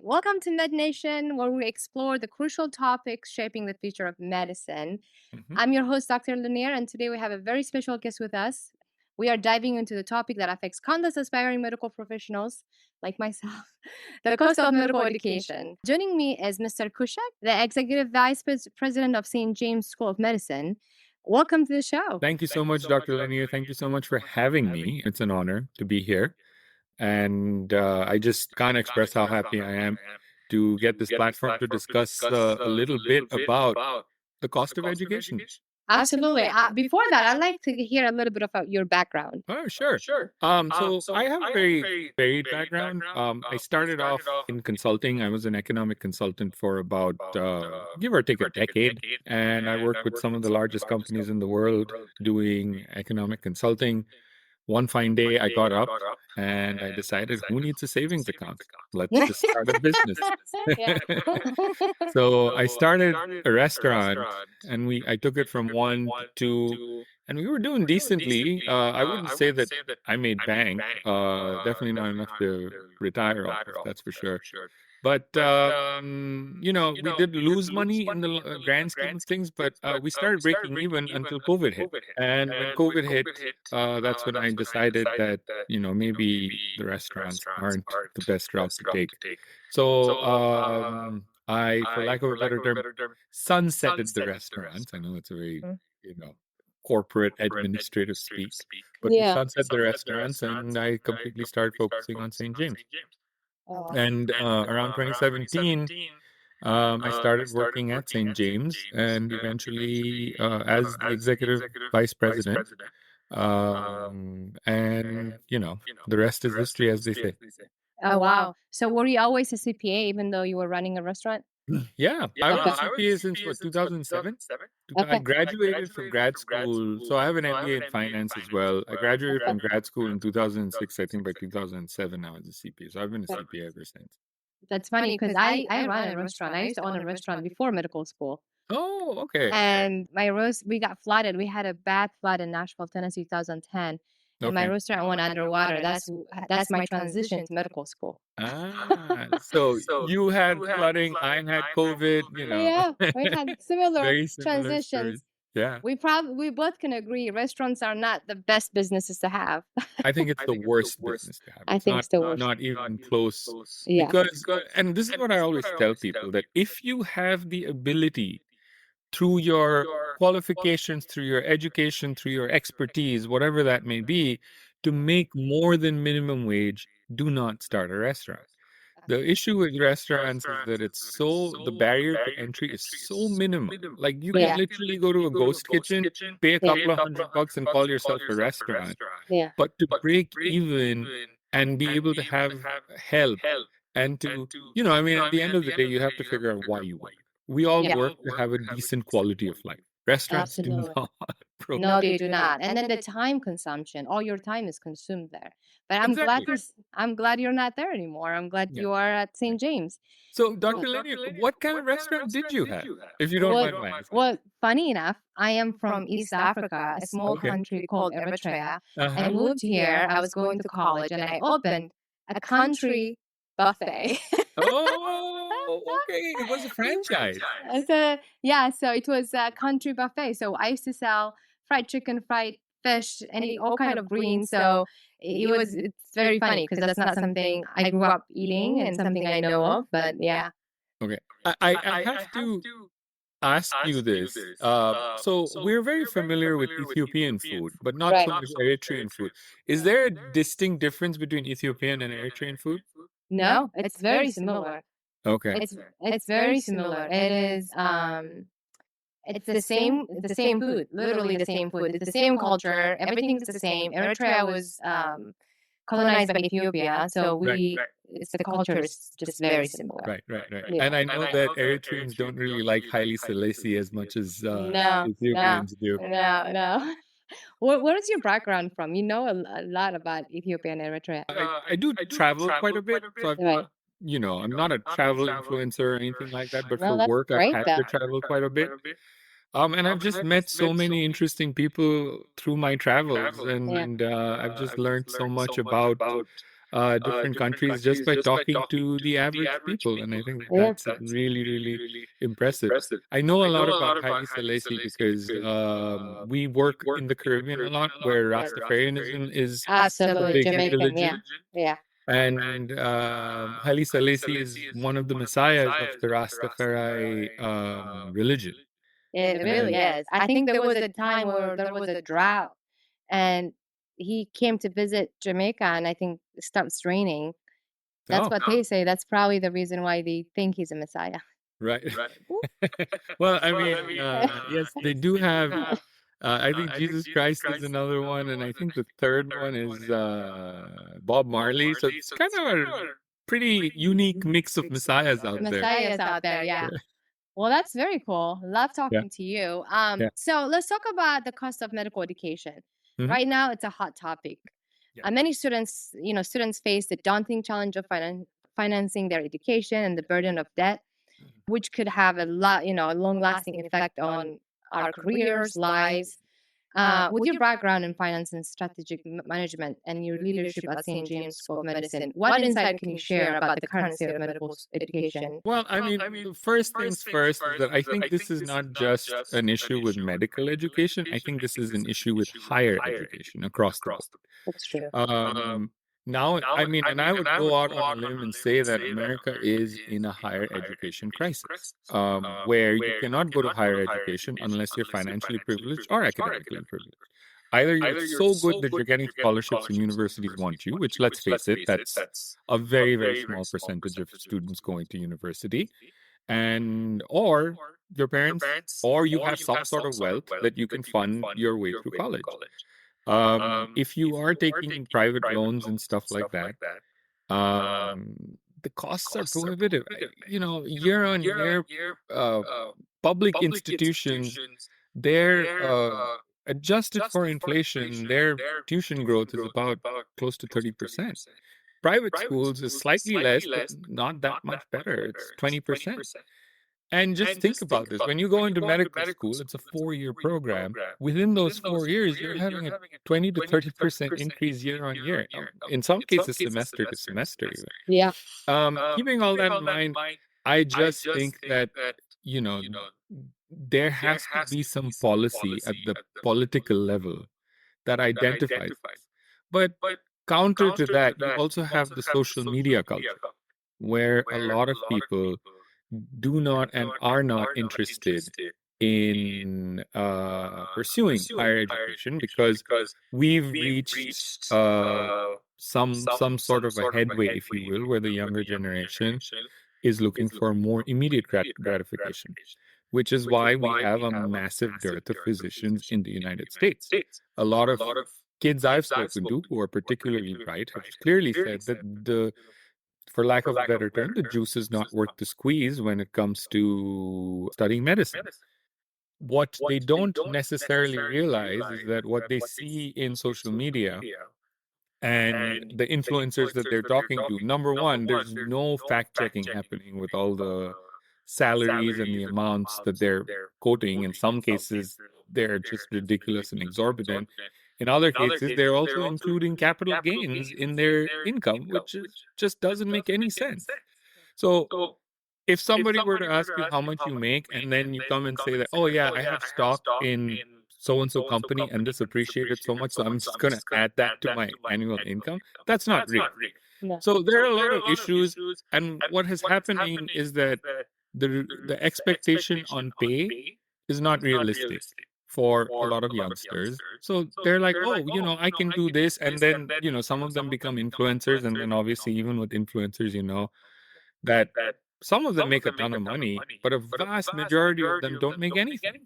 Welcome to MedNation, where we explore the crucial topics shaping the future of medicine. Mhm. I'm your host, Dr. Lanier, and today we have a very special guest with us. We are diving into the topic that affects countless aspiring medical professionals like myself, the cost of medical education. Joining me is Mr. Kushak, the Executive Vice President of St. James School of Medicine. Welcome to the show. Thank you so much, Dr. Lanier. Thank you so much for having me. It's an honor to be here. And I just can't express how happy I am to get this platform to discuss a little bit about the cost of education. Absolutely. Before that, I'd like to hear a little bit about your background. Oh, sure. So I have a very varied background. I started off in consulting. I was an economic consultant for about, give or take, a decade. And I worked with some of the largest companies in the world doing economic consulting. One fine day, I got up and I decided, who needs a savings account? Let's just start a business. Yeah. So I started a restaurant, and I took it from one to two, and we were doing decently. I wouldn't say that I made bank. Definitely not enough to retire off of, that's for sure. But we did lose money in the grand scheme of things, but we started breaking even until COVID hit. And when COVID hit, that's when I decided that maybe the restaurants aren't the best route to take. So I, for lack of a better term, sunsetted the restaurants. I know it's a very Mm. you know corporate administrative speak, but we Yeah. sunset the restaurants, and I completely started focusing on St. James. Oh, wow. And around 2017, I started working at St. James, and eventually as the executive vice president. And the rest is history, as they say. Oh, wow. So were you always a CPA even though you were running a restaurant? Yeah, I was Okay. a CPA since what, 2007? I Okay. graduated from grad school, so I have an MBA in finance as well. I graduated Okay. from grad school in 2006. I think by 2007 I was a CPA, so I've been a Okay. CPA ever since. That's funny because I run a restaurant. I used to own a restaurant before medical school. Oh, okay. And my roast, we got flooded. We had a bad flood in Nashville, Tennessee, 2010, and my Okay. restaurant went underwater. That's my transition to medical school. So you had flooding, I had COVID, Yeah, we had similar very similar stories. transitions. Yeah. We both can agree restaurants are not the best businesses to have. I think it's the worst business to have. I It's think it's the worst. not even close, Yeah. because and this is what I always tell people, that if you have the ability through your qualifications, through your education, through your expertise, whatever that may be, to make more than minimum wage, do not start a restaurant. The issue with restaurants is that the barrier to entry is so minimal. Like, you can Yeah. literally go to a ghost kitchen, pay a couple of $100 and call yourself a restaurant. Yeah. But to break even and be able to have help, and I mean, at the end of the day, you have to figure out why you work. We all Yeah. work to have a decent quality of life. Restaurants do Absolutely. not No, provide. they do not. And then the time consumption, all your time is consumed there. But Exactly. I'm glad you're not there anymore. I'm glad Yeah. you are at St. James. So, Dr. Lanier, what kind of restaurant did you have, if you don't Well, mind my asking? well, funny enough, I am from East Africa, a small Okay. country called Eritrea. I Uh-huh. moved here. I was going to college, and I opened a country buffet. Oh, okay. It was a franchise. So it was a country buffet. So I used to sell fried chicken, fried fish, all kind of greens. So it's very funny because that's not something I grew up eating and something I know of. But yeah. Okay. I have to ask you this. So we're very familiar with Ethiopian food, but not Right. so much Eritrean food. Is there a distinct difference between Ethiopian and Eritrean food? No, it's very similar. Okay. It's very similar. It's the same food, literally the same food. It's the same culture. Everything's the same. Eritrea was colonized by Ethiopia, so Right. it's the culture is just very similar. Right. Yeah. And I know that Eritreans don't really like Haile Selassie as much as No, Ethiopians do. no. What is your background from? You know a lot about Ethiopia and Eritrea. I do travel quite a bit, so Right. I'm not a travel influencer or anything like that, but No, for that's work, I've great had though. to travel quite a bit. And I've just met so many interesting people through my travels, Yeah. and I've just learned so much about different countries just by talking to the average people. And I think Yeah. that's really, really impressive. I know a lot about Haile Selassie because we work in the Caribbean a lot where Rastafarianism is a Absolutely. big Jamaican. Yeah. religion. Yeah. And Haile Selassie is one of the messiahs of the Rastafari religion. It really And is. I think there was a time where there was a drought and he came to visit Jamaica and I think it stopped raining. That's oh, what they say. That's probably the reason why they think he's a messiah. right. Well, I mean, yes, they do have. I think Jesus Christ is another one, and I think the third one is Bob Marley. So it's kind of a pretty unique mix of messiahs out there. Messiahs out there, yeah. Yeah. Well, that's very cool. Love talking to you. Yeah. So let's talk about the cost of medical education. Mhm. Right now, it's a hot topic. Yeah. Many students, students face the daunting challenge of financing their education and the burden of debt, which could have a long-lasting effect on our careers, lives. With your background in finance and strategic management and your leadership at St. James School of Medicine, what insight can you share about the current state of medical education? Well, I mean, the first things first is that I think this is not just an issue with medical education. I think this is an issue with higher education across the board. That's true. Now, I mean, and I would go out on a limb and say that America is in a higher education crisis, where you cannot go to higher education unless you're financially privileged or academically privileged. Either you're so good that you're getting scholarships and universities want you, which, let's face it, that's a very, very small percentage of students going to university, and or your parents, or you have some sort of wealth that you can fund your way through college. If you are taking private loans and stuff like that, the costs are prohibitive. Year on year, public institutions, they're adjusted for inflation, their tuition growth is about close to 30%. Private schools is slightly less, but not that much better. It's 20%. And just think about this. When you go into medical school, it's a 4-year program. Within those 4 years, you're having a 20 to 30% increase year on year. In some cases, semester to semester. Even. Yeah. Keeping all that in mind, I just think that, there has to be some policy at the political level that identifies this. But counter to that, you also have the social media culture, where a lot of people do not and are not interested in pursuing higher education because we've reached some sort of a headway, if you will, where the younger generation is looking for more immediate gratification, which is why we have a massive dearth of physicians in the United States. A lot of kids I've spoken to who are particularly bright have clearly said that for lack of a better term, the juice is not worth the squeeze when it comes to studying medicine. What they don't necessarily realize is that what they see in social media and the influencers that they're talking to, number one, there's no fact checking happening with all the salaries and the amounts that they're quoting. In some cases, they're just ridiculous and exorbitant. In other cases, they're also including capital gains in their income, which just doesn't make any sense. So if somebody were to ask you how much you make, and then you come and say that, oh yeah, I have stock in so-and-so company and this appreciated so much, so I'm just going to add that to my annual income, that's not real. No. So there are a lot of issues, and what is happening is that the expectation on pay is not realistic for a lot of youngsters. So they're like, oh, I can do this. And then, some of them become influencers. And then obviously, even with influencers, that some of them make a ton of money, but a vast majority of them don't make anything.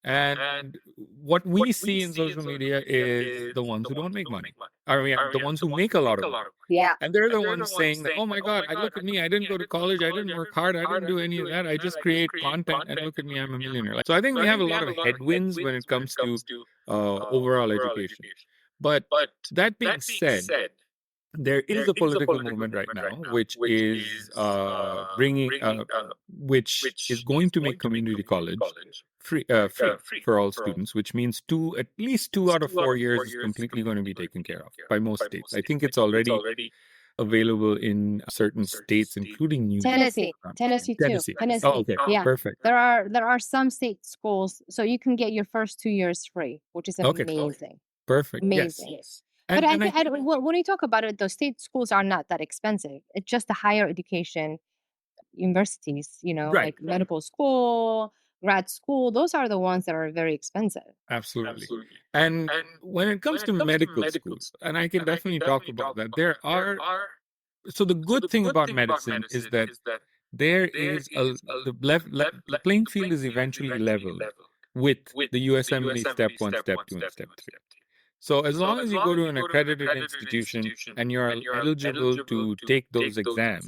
And what we see in social media is the ones who don't make money. I mean, the ones who make a lot of money. Yeah. And they're the ones saying that, oh my God, look at me. I didn't go to college. I didn't work hard. I didn't do any of that. I just create content and look at me. I'm a millionaire. So I think we have a lot of headwinds when it comes to overall education. But that being said, there is a political movement right now, which is which is going to make community college free for all students, which means at least 2 out of 4 years is completely going to be taken care of by most states. I think it's already available in certain states, including New York. Tennessee, Tennessee too. Tennessee. Oh, Tennessee. okay. Yeah. Perfect. There are some state schools, so you can get your first 2 years free, which is Okay. amazing. Perfect. Yes. Amazing. But And I don't, when you talk about it, those state schools are not that expensive. It's just the higher education universities, right. like medical school, grad school. Those are the ones that are very expensive. Absolutely. And when it comes to medical schools, and I can definitely talk about that, so the good thing about medicine is that there is the playing field is eventually leveled with the USMLE step 1, step 2, and step 3. So as long as you go to an accredited institution and you're eligible to take those exams,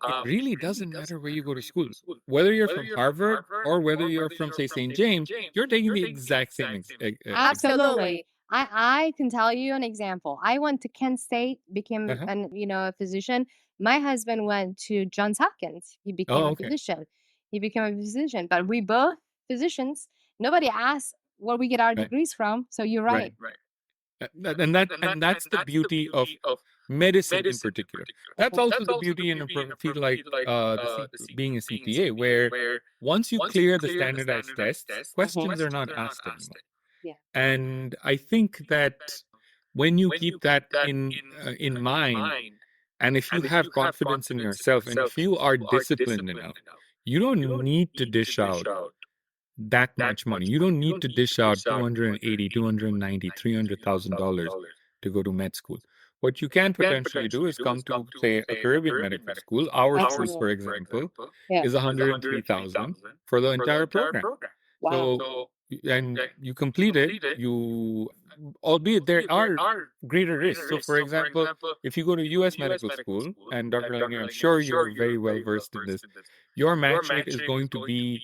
it really doesn't matter where you go to school. Whether you're from Harvard or whether you're from, say, St. James, you're taking the exact same exam. Absolutely. I can tell you an example. I went to Kent State, became Uh-huh. a physician. My husband went to Johns Hopkins. He became Oh, a okay. physician. He became a physician, but we both physicians. Nobody asked where we get our Right. degrees from. So you're right. And that's the beauty of medicine in particular. That's also the beauty in a field like being a CPA, where once you clear the standardized tests, questions are not asked anymore. Yeah. And I think that when you keep that in mind, and if you have confidence in yourself, and if you are disciplined enough, you don't need to dish out that much money. You don't need to dish out 280, 290, $300,000 to go to med school. What you can potentially do is come to, say, a Caribbean medical school. Our school, for example, is 103,000 for the entire program. Wow. So, and you complete it, albeit there are greater risks. So, for example, if you go to US medical school, and Dr. Lanier, I'm sure you're very well versed in this, your match rate is going to be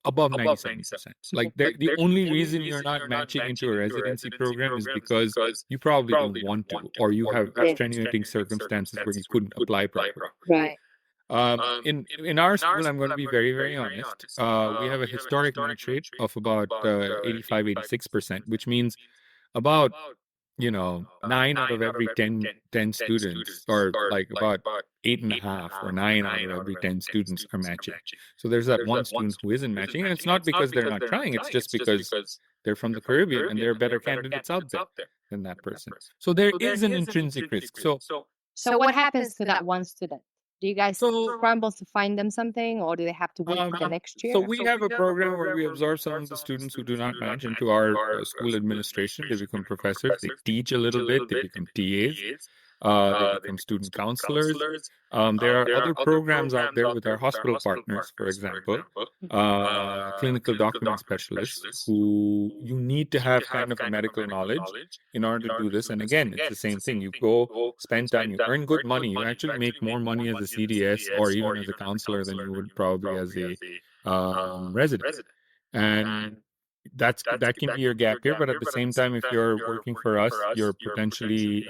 above 97%. Like the only reason you're not matching into a residency program is because you probably don't want to, or you have extenuating circumstances where you couldn't apply properly. Right. In our school, I'm going to be very, very honest. We have a historic match rate of about 85, 86%, which means about 9 out of every 10 students, or like about 8.5 or 9 out of every 10 students are matching. So there's that one student who isn't matching, and it's not because they're not trying, it's just because they're from the Caribbean and there are better candidates out there than that person. So there is an intrinsic risk. So what happens to that one student? Do you guys scramble to find them something, or do they have to wait for the next year? So we have a program where we absorb some of the students who do not match into our school administration. They become professors. They teach a little bit. They become TAs. They become student counselors. There are other programs out there with our hospital partners, for example, clinical document specialists, who you need to have kind of a medical knowledge in order to do this. And again, it's the same thing. You go spend time, you earn good money. You actually make more money as a CDS or even as a counselor than you would probably as a resident. And that can be your gap year, but at the same time, if you're working for us, you're potentially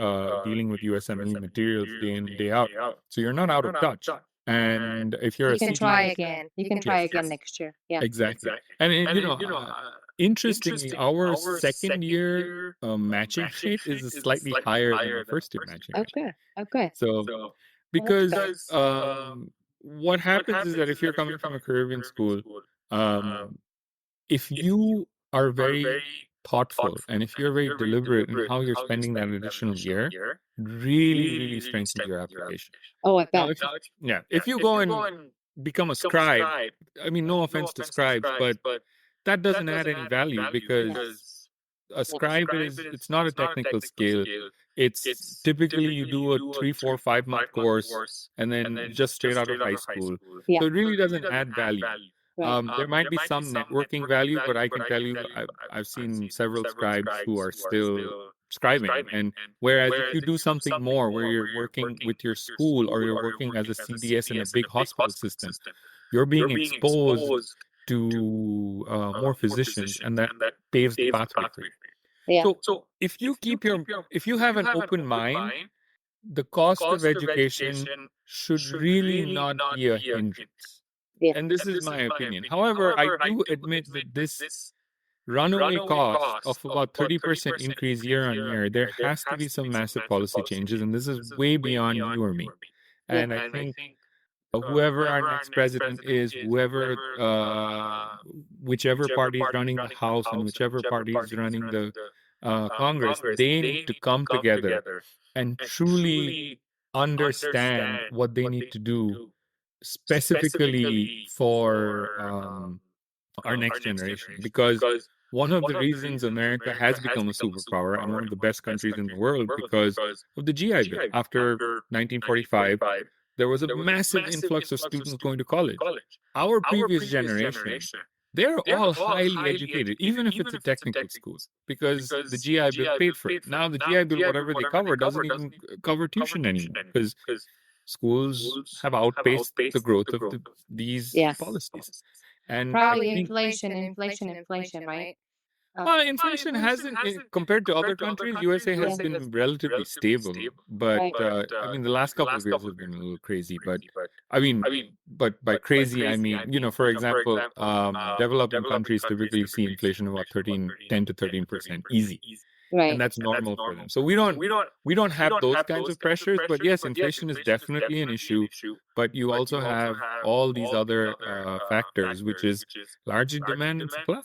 dealing with USMLE materials day in, day out. So you're not out of touch. And if you're you can try again. You can try again next year. Yeah, exactly. And interestingly, our second year matching rate is slightly higher than our first year matching rate. Okay. So because what happens is that if you're coming from a Caribbean school, if you are very thoughtful and if you're very deliberate in how you're spending that additional year, really, really strengthens your application. Oh, I bet. If you go and become a scribe, I mean, no offense to scribes, but that doesn't add any value, because a scribe it's not a technical skill. It's typically you do a 3, 4, 5 month course and then just straight out of high school. So it really doesn't add value. There might be some networking value, but I can tell you, I've seen several scribes who are still scribing. And whereas if you do something more, where you're working with your school or you're working as a CDS in a big hospital system, you're being exposed to more physicians, and that paves the pathway for you. Yeah. So if you have an open mind, the cost of education should really not be a hindrance. Yeah. And this is my opinion. However, I do admit that this runaway cost of about 30% increase year on year, there has to be some massive policy changes. And this is way beyond you or me. Yeah. And I think whoever our next president is, whichever party is running the House and whichever party is running the Congress, they need to come together and truly understand what they need to do specifically for our next generation. Because one of the reasons America has become a superpower and one of the best countries in the world because of the GI Bill. After 1945, there was a massive influx of students going to college. Our previous generation, they're all highly educated, even if it's a technical school, because the GI Bill paid for it. Now, the GI Bill, whatever they cover, doesn't even cover tuition anymore because schools have outpaced the growth of these Yes. policies. And I Probably think, inflation, right? well, inflation hasn't, compared to other countries, USA has Yeah. been relatively stable. But Right. I mean, the last couple of years have been a little crazy. But I mean, but by crazy, I mean, for example, developing countries typically see inflation of about 10 to 13% easy. Right. And that's normal for them. So we don't have those kinds of pressures. But yes, inflation is definitely an issue. But you also have all these other factors, which is largely demand and supply.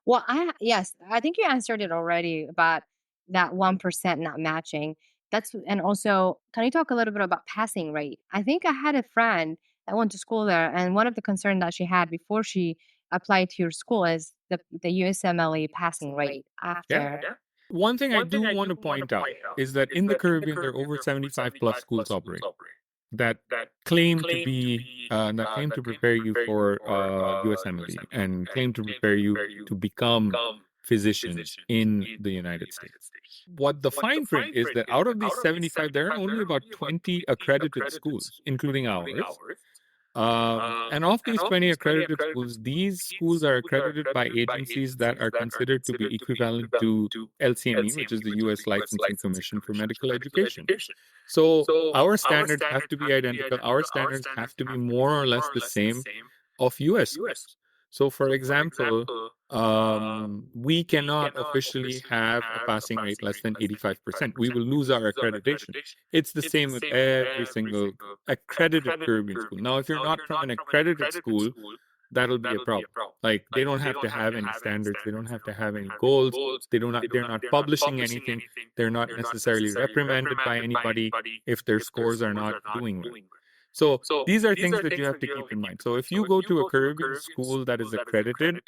Well, yes, I think you answered it already about that 1% not matching. And also, can you talk a little bit about passing rate? I think I had a friend that went to school there, and one of the concerns that she had before she applied to your school is the USMLE passing rate after. Yeah. One thing I do want to point out is that in the Caribbean, there are over 75 plus schools operating that claim to prepare you for USMLE and claim to prepare you to become physicians in the United States. What the fine print is that out of these 75, there are only about 20 accredited schools, including ours. And of these 20 accredited schools, these schools are accredited by agencies that are considered to be equivalent to LCME, which is the U.S. Licensing Commission for Medical Education. So our standards have to be identical. Our standards have to be more or less the same of U.S. schools. So, for example, we cannot officially have a passing rate less than 85%. We will lose our accreditation. It's the same with every single accredited Caribbean school. Now, if you're not from an accredited school, that'll be a problem. Like, they don't have to have any standards. They don't have to have any goals. They're not publishing anything. They're not necessarily reprimanded by anybody if their scores are not doing well. So these are things that you have to keep in mind. So if you go to a Caribbean school that is accredited,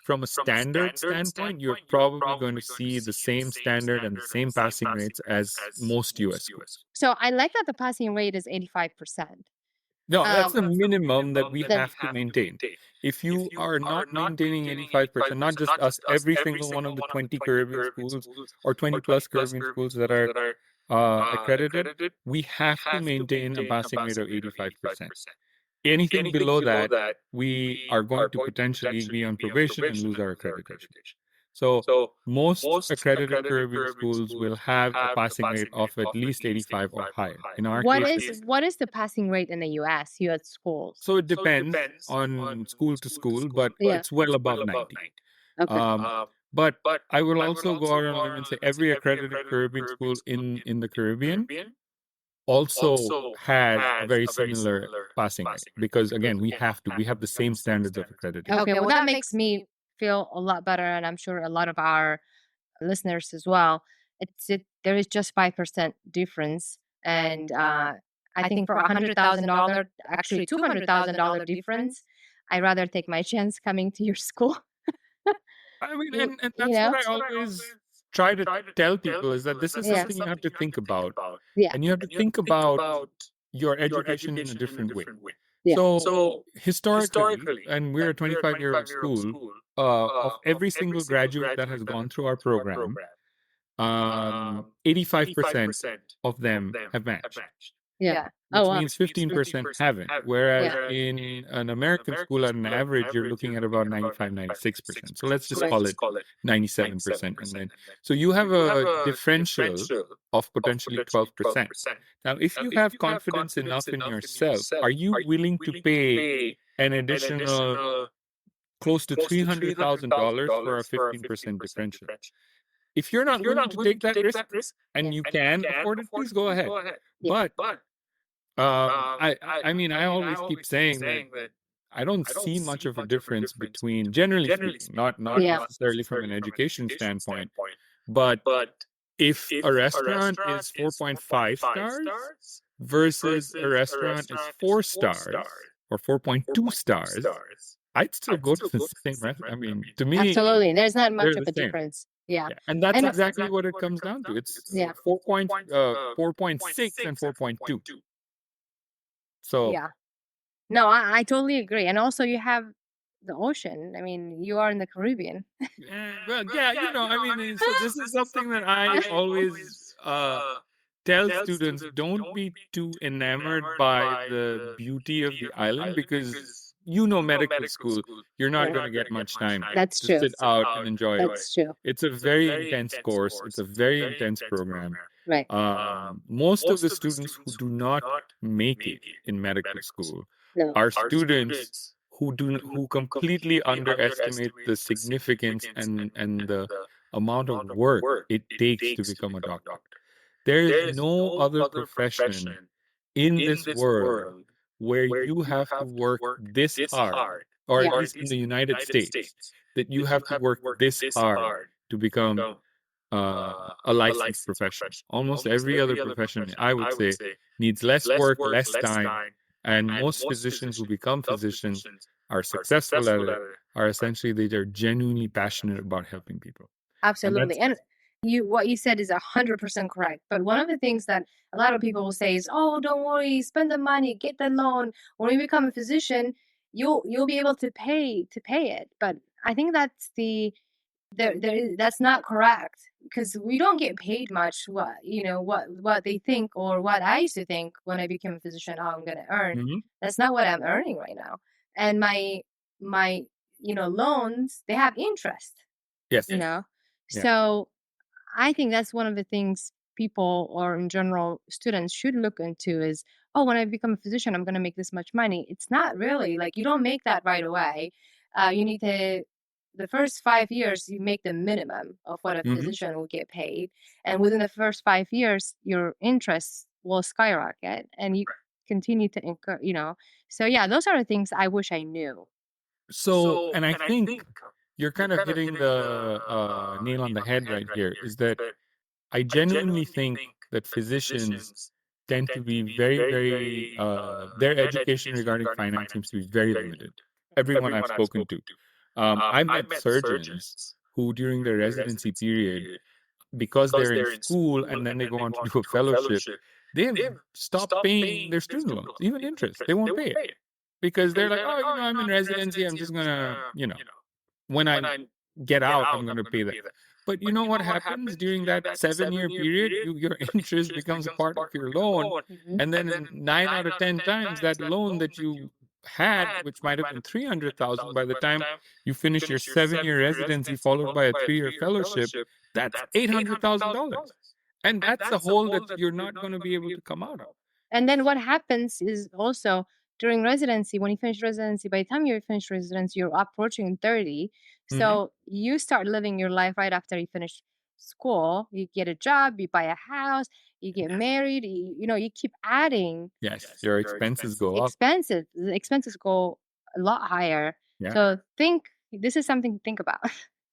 from a standard standpoint, you're probably going to see the same standard and the same passing rates as most US schools. So I like that the passing rate is 85%. No, that's the minimum that we have to maintain. If you are not maintaining 85%, not just us, every single one of the 20 Caribbean schools or 20 plus Caribbean schools that are accredited, we have to maintain a passing rate of 85%. Anything below that, we are going to potentially be on probation and lose our accreditation. So most accredited Caribbean schools will have a passing rate of at least 85 or higher. In our case, what is the passing rate in the US schools? so it depends on school to school, but it's well above 90. Okay. But I will also go out on a limb and say every accredited Caribbean school in the Caribbean also has a very similar passing rate because, again, we have the same standards of accreditation. Okay, well, that makes me feel a lot better, and I'm sure a lot of our listeners as well. There is just 5% difference, and I think for $100,000, actually $200,000 difference, I'd rather take my chance coming to your school. I mean, and that's what I always try to tell people is that this is something you have to think about. Yeah. And you have to think about your education in a different way. Yeah. So historically, and we're a 25-year-old school, of every single graduate that has gone through our program, 85% of them have matched. Yeah. Which means 15% haven't. Whereas in an American school, at an average, you're looking at about 95, 96%. So let's just call it 97%. And then, so you have a differential of potentially 12%. Now, if you have confidence enough in yourself, are you willing to pay an additional close to $300,000 for a 15% differential. If you're not willing to take that risk and you can afford it, please go ahead. Yeah. But I mean, I always keep saying that I don't see much of a difference between, generally speaking, not Yeah. necessarily from an education standpoint, but if a restaurant is 4.5 stars versus a restaurant is 4 stars or 4.2 stars, I'd still go to the same restaurant. I mean, to me, Absolutely. There's not they're much of the a same. difference. Yeah. Yeah, and that's And exactly what it comes down to. It's yeah. 4.6 and 4.2. So Yeah. No, I totally agree. And also you have the ocean. I mean, you are in the Caribbean. well, yeah, I mean, so this is something that I always tell students: don't be too enamored by the beauty of the island, because medical school, you're not going to get much time That's to true. sit out and enjoy it. That's true. It's a very intense course. It's a very intense program. Right. Most of the students who do not make it in medical school No. are students who completely underestimate the significance and the amount of work it takes to become a doctor. There is no other profession in this world where you have to work this hard, or at Yeah. least in the United States, that you have to work this hard to become a licensed professional. Almost every other profession, I would say, needs less work, less time, and most physicians who become physicians are successful at it, are essentially they are genuinely passionate about helping people. And Absolutely. that's And what you said is 100% correct. But one of the things that a lot of people will say is, "Oh, don't worry, spend the money, get the loan. When you become a physician, you'll be able to pay it." But I think that's not correct, because we don't get paid much. What they think, or what I used to think when I became a physician, oh, I'm gonna earn. Mhm. That's not what I'm earning right now. And my loans, they have interest. Yes. Yeah. So I think that's one of the things people, or in general students, should look into is, oh, when I become a physician, I'm going to make this much money. It's not really like you don't make that right away. You need to, the first 5 years, you make the minimum of what a Mhm. physician will get paid. And within the first 5 years, your interests will skyrocket and you continue to incur, So yeah, those are the things I wish I knew. So, and I think you're kind of hitting the nail on the head right here, is that I genuinely think that physicians tend to be very, very, their education regarding finance seems to be very limited. Everyone I've spoken to. I've met surgeons who, during their residency period, because they're in school and then they go on to do a fellowship, they have stopped paying their student loans, even interest. They won't pay it because they're like, oh, I'm in residency. I'm just going to, when I get out, I'm going to pay that. But you know what happens during that 7-year period? Your interest becomes a part of your loan. Mhm. And then in 9 out of 10 times, that loan that you had, which might have been 300,000, by the time you finish your 7-year residency followed by a 3-year fellowship, that's $800,000. And that's a hole that you're not going to be able to come out of. And then what happens is also during residency, when you finish residency, by the time you finish residency, you're approaching 30. Mhm. So you start living your life right after you finish school. You get a job, you buy a house, you get married, you keep adding Yes, your expenses go up. expenses. The expenses go a lot higher. Yeah. So this is something to think about.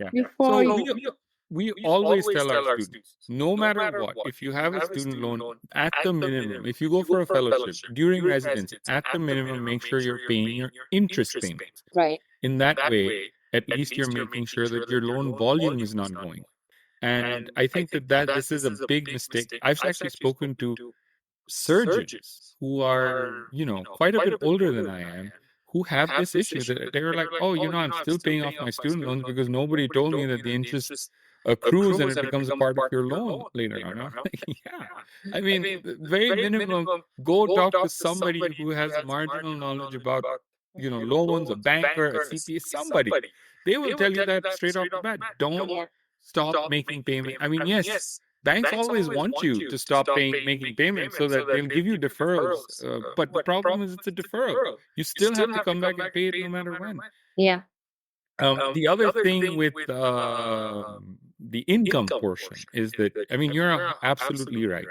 Yeah. Before So you we always tell our students, no matter what, if you have a student loan, at the minimum, if you go for a fellowship during residency, at the minimum, make sure you're paying your interest payments. right. In that way, at least you're making sure that your loan volume is not going up. And I think that this is a big mistake. I've actually spoken to surgeons who are, quite a bit older than I am, who have this issue that they were like, oh, I'm still paying off my student loans because nobody told me that the interest accrues and it becomes a part of your loan later on. I'm like, yeah. I mean, the very minimum, go talk to somebody who has marginal knowledge about, loans, a banker, a CPA, somebody. They will tell you that straight off the bat. Don't stop making payment. I mean, yes, banks always want you to stop making payments so that they'll give you deferrals. But the problem is it's a deferral. You still have to come back and pay it no matter when. Yeah. The other thing with the income portion is that, I mean, you're absolutely right.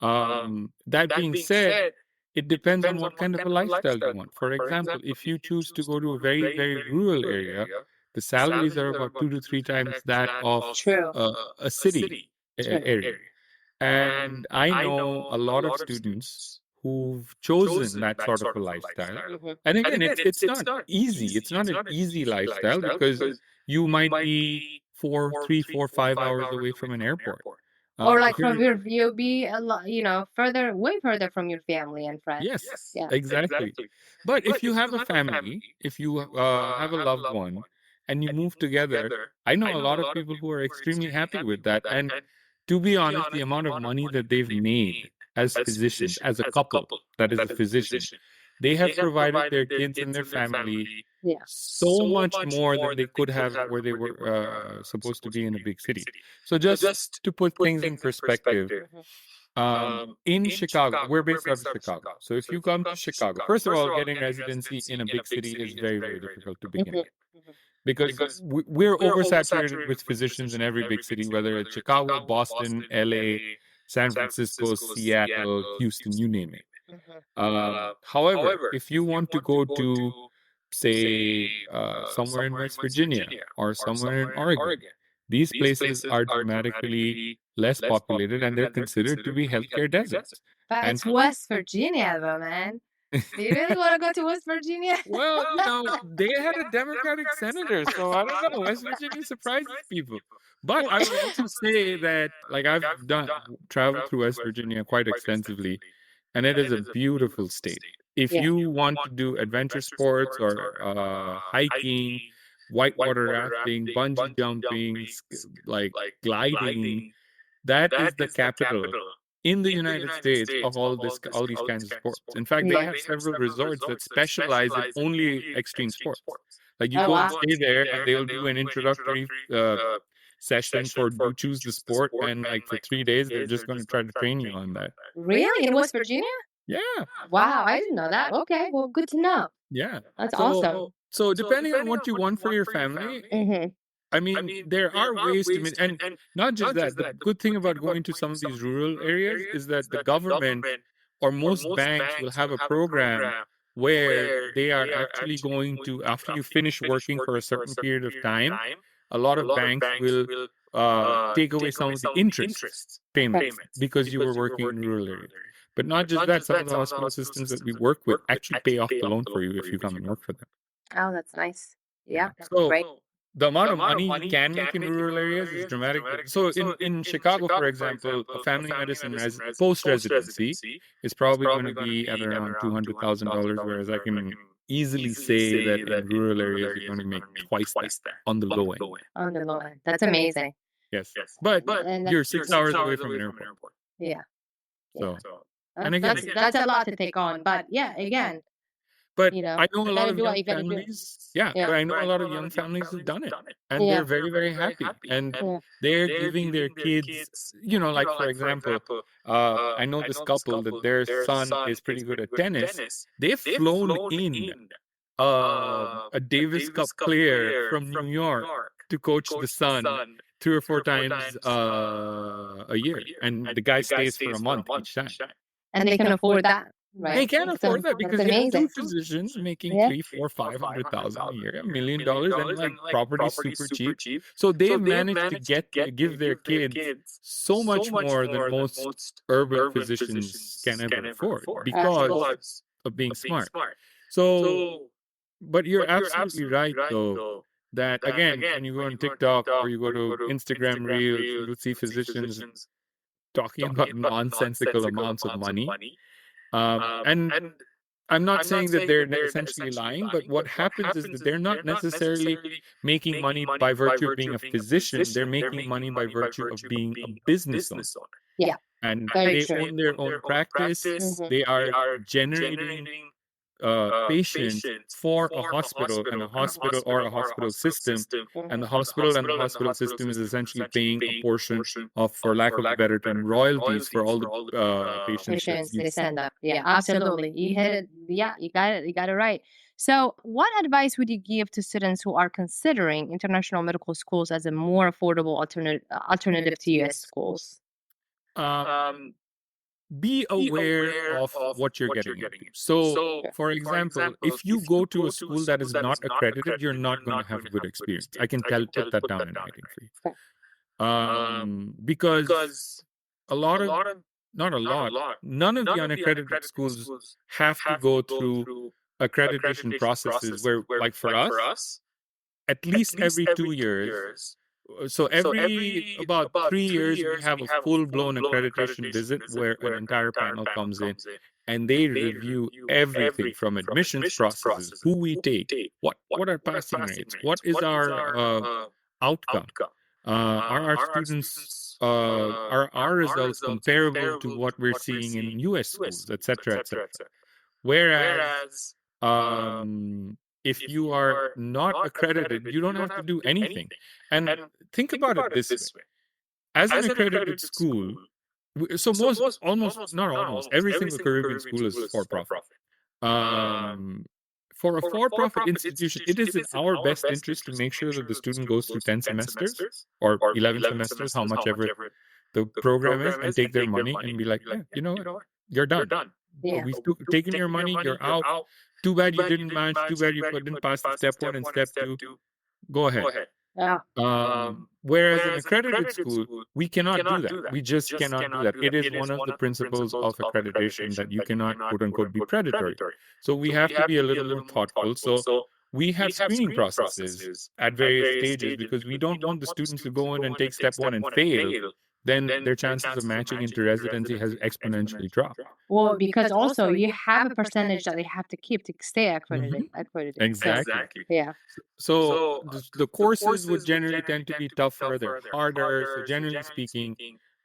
That being said, it depends on what kind of a lifestyle you want. For example, if you choose to go to a very, very rural area, the salaries are about 2 to 3 times that of True. a city True. area. And I know a lot of students who've chosen that sort of a lifestyle. Mhm. And again, it's not easy. It's not an easy lifestyle because you might be 4, 3, 4, 5 hours away from an airport. Or If like you're from your, you'll be a lot, further, way further from your family and friends. Yes, Yeah. exactly. But if you have a family, if you have a loved one, and you move together, I know a lot of people who are extremely happy with that. And to be honest, the amount of money that they've made as physicians, as a couple that is a physician, they have provided their kids and their family Yeah. so much more than they could have where they were supposed to be in a big city. So just to put things in perspective, Mhm. in Chicago, we're based out of Chicago. So if you come to Chicago, first of all, getting residency in a big city is very, very difficult to begin Mhm. with because we're oversaturated with physicians in every big city, whether it's Chicago, Boston, LA, San Francisco, Seattle, Houston, you name it. Mhm. However, if you want to go to, say, somewhere in West Virginia or somewhere in Oregon, these places are dramatically less populated and they're considered to be healthcare deserts. But And it's West Virginia, though, man. Do you really want to go to West Virginia? well, they had a Democratic senator, so I don't know. West Virginia surprises people. But I will also say that, like, I've traveled through West Virginia quite extensively, and it is a beautiful state. If Yeah. you want to do adventure sports or hiking, whitewater rafting, bungee jumping, like gliding, that is the capital in the United States of all these kinds of sports. In fact, they Yeah. have several resorts that specialize in only extreme sports. Like you Oh, go and wow. stay there, and they'll do an introductory session for you choose the sport, and like for 3 days, they're just going to try to train you on that. Really? In West Virginia? Yeah, Wow, I didn't know that. Okay, well, good to know. yeah. That's So awesome. so depending on what you want for your family, Mm-hmm. I mean, there are ways to meet, and not just that. The good thing about going to some of these rural areas is that the government or most banks will have a program where they are actually going to, after you finish working for a certain period of time, a lot of banks will take away some of the interest payments because you were working in rural areas. But not just that, some of the hospital systems that we work with actually pay off the loan for you if you come and work for them. Oh, that's nice. Yeah. Yeah, So great. the amount of money you can make in rural areas is dramatic. So in Chicago, for example, a family medicine post residency is probably going to be at around $200,000, whereas I can easily say that in rural areas you're going to make twice that on the low end. On the low end. That's amazing. Yes, but And you're 6 hours away from an airport. yeah, So, that's, and again, that's a lot to take on. But yeah, again, but I know a you lot gotta of do what young you gotta do. families. Yeah, Yeah. but I know a lot of young families who've done it, and Yeah. they're very, very happy. And Yeah. they're giving their kids, like for example, I know this couple that their son is pretty good at tennis. They've flown in a Davis Cup player from New York to coach the son 3 or 4 times a year, and the guy stays for a month each time. And they can afford that, right? They can't afford that That's because you have two amazing. physicians making Yeah. 3, 4, 500,000 a year, $1 million, and like property super cheap. So they've managed to give their kids so much more than most urban physicians can ever afford because of being smart. So, but you're absolutely right, though, that again, when you go on TikTok or you go to Instagram Reels, you'll see physicians talking about nonsensical amounts of money. And I'm not saying that they're essentially lying, but what happens is that they're not necessarily making money by virtue of being a physician. They're making money by virtue of being a business owner. Yeah. And Very they true. own their own practice. Mhm. They are generating patients for a hospital and a hospital or a hospital system. And the hospital system is essentially paying a portion of, for lack of a better term, royalties for all the patients that Patients, you they send up. Yeah, absolutely. You hit it. Yeah, you got it. You got it right. So, what advice would you give to students who are considering international medical schools as a more affordable alternative to US schools? Um, be aware of what you're getting into. So, Sure. for example, if you go to a school that is not accredited, you're not going to have a good experience. I can put that down in writing for you. Okay. Because a lot of, not a lot, none of the unaccredited schools have to go through accreditation processes where, like for us, at least every 2 years. So every about 3 years, we have a full blown accreditation visit where an entire panel comes in and they review everything from admissions processes, who we take, what are passing rates, what is our outcome, are our students, are our results comparable to what we're seeing in US schools, etc., etc. Whereas if you are not accredited, you don't have to do anything. And think about it this way: as an accredited school, so not almost, every single Caribbean school is for profit. Um, for a for profit institution, it is in our best interest to make sure that the student goes through 10 semesters or 11 semesters, how much ever the program is, and take their money and be like, yeah, you know what? You're done. Yeah. Taken your money, you're out. Too bad you didn't match. Too bad you didn't pass the step 1 and step 2. Go ahead. Yeah. Whereas in accredited school, we cannot do that. We just cannot do that. It is one of the principles of accreditation that you cannot, quote unquote, be predatory. So we have to be a little more thoughtful. So we have screening processes at various stages because we don't want the students to go in and take step 1 and fail. Then their chances of matching into residency has exponentially dropped. Well, because also you have a percentage that they have to keep to stay accredited. Exactly. Yeah. So the courses would generally tend to be tougher, they're harder. So generally speaking,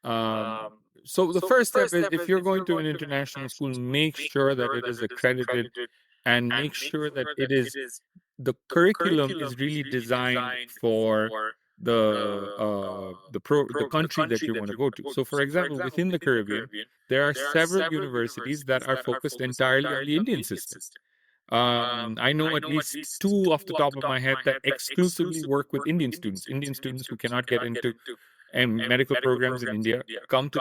so the first step is, if you're going to an international school, make sure that it is accredited and make sure that the curriculum is really designed for the country that you want to go to. So for example, within the Caribbean, there are several universities that are focused entirely on the Indian system. I know at least 2 off the top of my head that exclusively work with Indian students who cannot get into medical programs in India come to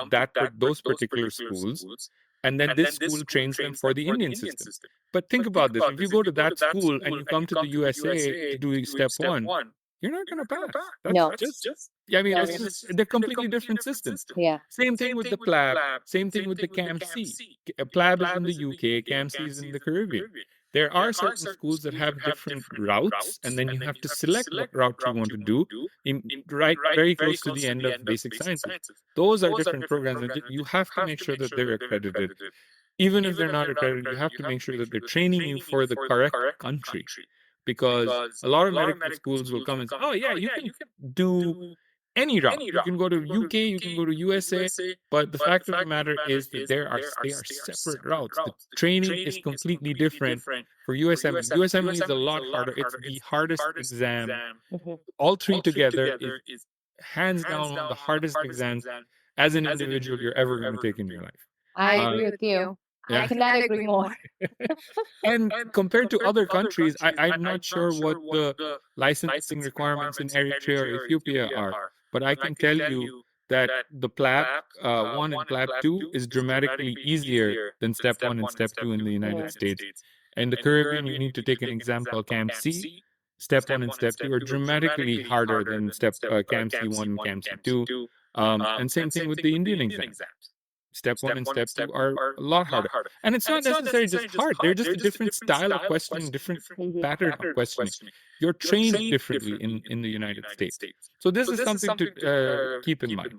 those particular schools, and then this school trains them for the Indian system. But think about this: if you go to that school and you come to the USA to do step 1, you're not going to pass. No. I mean, they're completely different systems. Yeah. Same thing with the PLAB. Same thing with the CAMC. PLAB is in the UK. CAMC is in the Caribbean. There are certain schools that have different routes, and then you have to select what route you want to do right very close to the end of basic sciences. Those are different programs, and you have to make sure that they're accredited. Even if they're not accredited, you have to make sure that they're training you for the correct country. Because a lot of medical schools will come and say, oh yeah, you can do any route. You can go to UK, you can go to USA, but the fact of the matter is that they are separate routes. The training is completely different for USMLE. USMLE is a lot harder. It's the hardest exam. All three together is hands down one of the hardest exams as an individual you're ever going to take in your life. I agree with you. I cannot agree more. And compared to other countries, I'm not sure what the licensing requirements in Eritrea or Ethiopia are, but I can tell you that the PLAB 1 and PLAB 2 is dramatically easier than step 1 and step 2 in the United States. In the Caribbean, you need to take an exam called CAMC. Step 1 and step 2 are dramatically harder than CAMC 1 and CAMC 2. And same thing with the Indian exams. Step 1 and step 2 are a lot harder. And it's not necessarily just hard. They're just a different style of questioning, different pattern of questioning. You're trained differently in the United States. So this is something to keep in mind.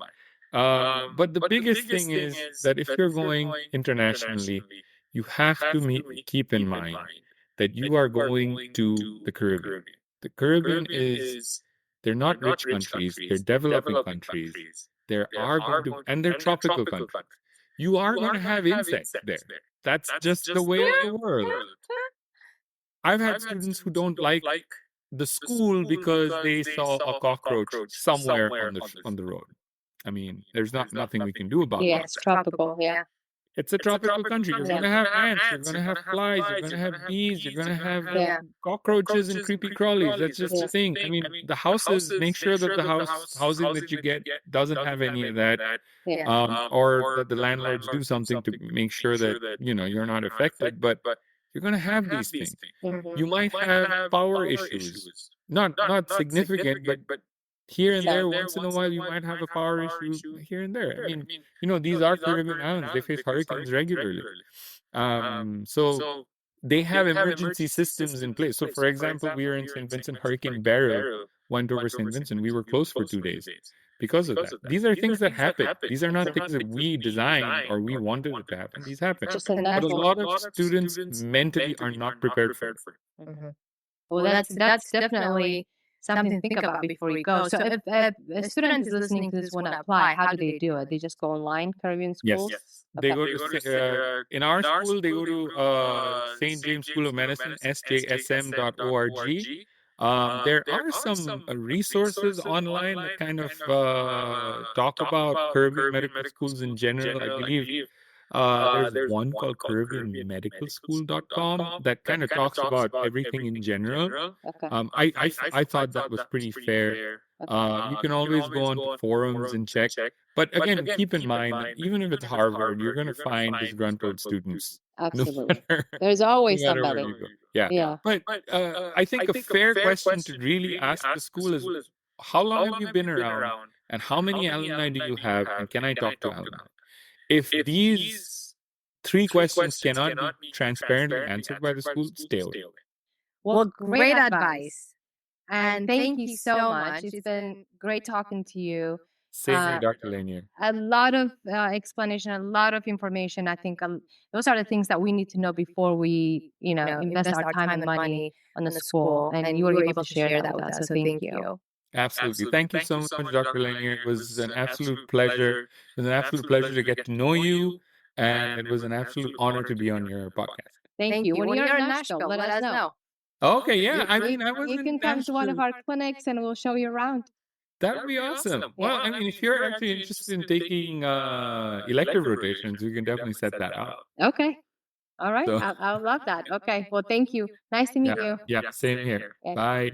But the biggest thing is that if you're going internationally, you have to keep in mind that you are going to the Caribbean. The Caribbean they're not rich countries, they're developing countries. There are going to, and they're tropical countries. You are going to have insects there. That's just the way of the world. I've had students who don't like the school because they saw a cockroach somewhere on the road. I mean, there's nothing we can do about that. Yeah, it's tropical. Yeah. It's a tropical country. You're going Yeah. to have ants. You're going to have flies. You're going to have bees. You're going to have Yeah. cockroaches and creepy crawlies. That's just the Yeah. thing. I mean, the houses, make sure that the housing that you get doesn't have any of that. Yeah. Or that the landlords do something to make sure that, you're not affected. But you're going to have these things. Mhm. You might have power issues. Not significant, but here and there, once in a while, you might have a power issue here and there. I mean, these are Caribbean islands. They face hurricanes regularly. So they have emergency systems in place. So, for example, we were in St. Vincent. Hurricane Beryl went over St. Vincent. We were closed for 2 days because of that. These are things that happen. These are not things that we designed or we wanted it to happen. These happen. Just a But a natural. lot of students mentally are not prepared for it. Mhm. Well, that's definitely something to think about before you go. So if a student is listening to this want to apply, how do they do it? They just go online, Caribbean Yes. schools? They Okay. go to, in our school, they go to St. James School of Medicine, sjsm.org. There are some resources online that kind of talk about Caribbean medical schools in general. I believe there's one called CaribbeanMedicalSchool.com that kind of talks about everything in general. Okay. I thought that was pretty fair. You can always go on to forums and check. But again, keep in mind that even if it's Harvard, you're going to find disgruntled students. Absolutely. No matter, There's no always matter where somebody. you go. Yeah. Yeah. But I think a fair question to really ask the school is, how long have you been around? And how many alumni do you have? And can I talk to alumni? If these three questions cannot be transparently answered by the school, stay away. Well, great advice. And thank you so much. It's been great talking to you. Same here, Dr. Lanier. A lot of explanation, a lot of information. I think those are the things that we need to know before we, invest our time and money on the school. And you were able to share that with us. So thank you. Absolutely. Thank you so much, Dr. Lanier. It was an absolute pleasure. It was an absolute pleasure to get to know you. And it was an absolute honor to be on your podcast. Thank you. When you're in Nashville, let us know. Okay, yeah. I mean, I was You in can come to one of Nashville. our clinics and we'll show you around. That would be awesome. Well, I mean, if you're actually interested in taking elective rotations, we can definitely set that out. Okay. All right. So, I love that. Okay. Well, thank you. Nice to meet you. yeah, same here. Okay. Bye.